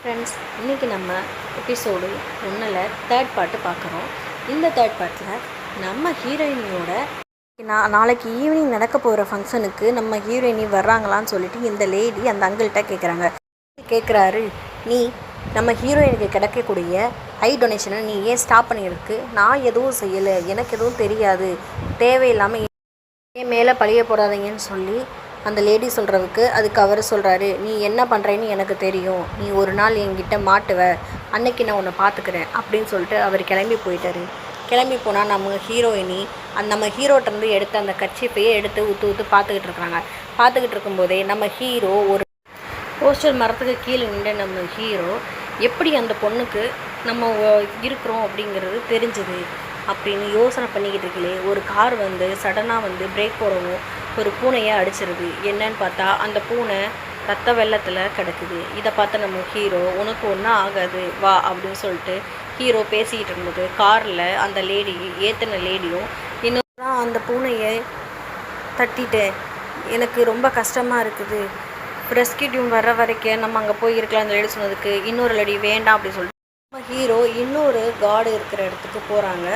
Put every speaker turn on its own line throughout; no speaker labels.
Friends, இன்றைக்கி நம்ம episode 1ல் தேர்ட் பார்ட்டு பார்க்குறோம். இந்த தேர்ட் பார்ட்டில் நம்ம ஹீரோயினியோட நாளைக்கு ஈவினிங் நடக்க போகிற ஃபங்க்ஷனுக்கு நம்ம ஹீரோயினி வர்றாங்களான்னு சொல்லிட்டு இந்த லேடி அந்த அங்கிள்கிட்ட கேட்குறாரு, நீ நம்ம ஹீரோயினுக்கு கிடைக்கக்கூடிய ஐ டொனேஷனை நீ ஏன் ஸ்டாப் பண்ணியிருக்கு? நான் எதுவும் செய்யலை, எனக்கு எதுவும் தெரியாது, தேவையில்லாமல் என் மேலே பழிய போடாதீங்கன்னு சொல்லி அந்த லேடி சொல்கிறதுக்கு அதுக்கு அவர் சொல்கிறாரு, நீ என்ன பண்ணுறேன்னு எனக்கு தெரியும், நீ ஒரு நாள் என்கிட்ட மாட்டுவ, அன்னைக்கு நான் உன்னை பார்த்துக்கிறேன் அப்படின்னு சொல்லிட்டு அவர் கிளம்பி போயிட்டார். கிளம்பி போனால் நம்ம ஹீரோயினி நம்ம ஹீரோட்டிருந்து எடுத்த அந்த கர்ச்சீஃபையே எடுத்து ஊற்று பார்த்துக்கிட்டு இருக்கும்போதே நம்ம ஹீரோ ஒரு போஸ்டர் மரத்துக்கு கீழே நின்று நம்ம ஹீரோ எப்படி அந்த பொண்ணுக்கு நம்ம இருக்கிறோம் அப்படிங்கிறது தெரிஞ்சுது அப்படின்னு யோசனை பண்ணிக்கிட்டு இருக்கலே ஒரு கார் வந்து சடனாக வந்து பிரேக் போடவும் ஒரு பூனையை அடிச்சிருது. என்னன்னு பார்த்தா அந்த பூனை ரத்த வெள்ளத்தில் கிடக்குது. இதை பார்த்த நம்ம ஹீரோ, உனக்கு ஒன்றும் ஆகாது வா அப்படின்னு சொல்லிட்டு ஹீரோ பேசிக்கிட்டு இருக்கும்போது காரில் அந்த லேடி ஏற்றின லேடியும் இன்னும் அந்த பூனையை தட்டிட்டேன், எனக்கு ரொம்ப கஷ்டமாக இருக்குது, ரெஸ்கியூ டீம் வர்ற வரைக்கும் நம்ம அங்கே போய் இருக்கலாம் அந்த லேடி சொன்னதுக்கு இன்னொரு லேடி வேண்டாம் அப்படின்னு சொல்லிட்டு நம்ம ஹீரோ இன்னொரு கார்டு இருக்கிற இடத்துக்கு போகிறாங்க.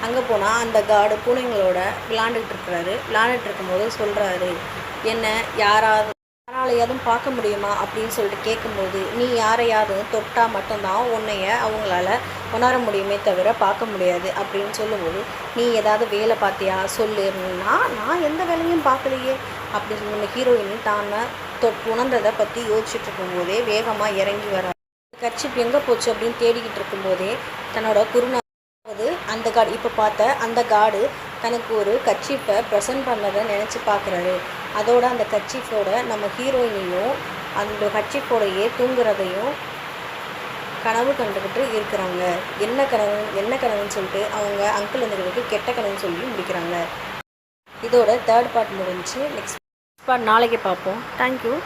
அங்கே போனால் அந்த கார்டு பூனைங்களோட விளாண்டுட்டு இருக்கும்போது சொல்கிறாரு, என்ன யாராலையாவது பார்க்க முடியுமா அப்படின்னு சொல்லிட்டு கேட்கும்போது, நீ யாரையாவது தொட்டால் மட்டும்தான் உன்னைய அவங்களால உணர முடியுமே தவிர பார்க்க முடியாது அப்படின்னு சொல்லும்போது, நீ ஏதாவது வேலை பார்த்தியா சொல்லுன்னா, நான் எந்த வேலையும் பார்க்கலையே அப்படின்னு சொல்லி நம்ம ஹீரோயினி தானே உணர்ந்ததை பற்றி யோசிச்சுட்டு இருக்கும்போதே வேகமாக இறங்கி வர கர்ச்சீப் எங்கே போச்சு அப்படின்னு தேடிக்கிட்டு இருக்கும்போதே தன்னோட குருநாவது அந்த கார்டு இப்போ பார்த்த அந்த கார்டு தனக்கு ஒரு கர்ச்சீப்பை ப்ரெசென்ட் பண்ணதை நினச்சி பார்க்குறாரு. அதோட அந்த கர்ச்சீஃபோட நம்ம ஹீரோயினையும் அந்த கர்ச்சீஃபோடையே தூங்குறதையும் கனவு கண்டுக்கிட்டு இருக்கிறாங்க. என்ன கனவுன்னு சொல்லிட்டு அவங்க அங்கிள் இருந்ததுக்கு கெட்ட கனவுன்னு சொல்லி முடிக்கிறாங்க. இதோட தேர்ட் பார்ட் முடிஞ்சு. நெக்ஸ்ட் பார்ட் நாளைக்கு பார்ப்போம். தேங்க்யூ.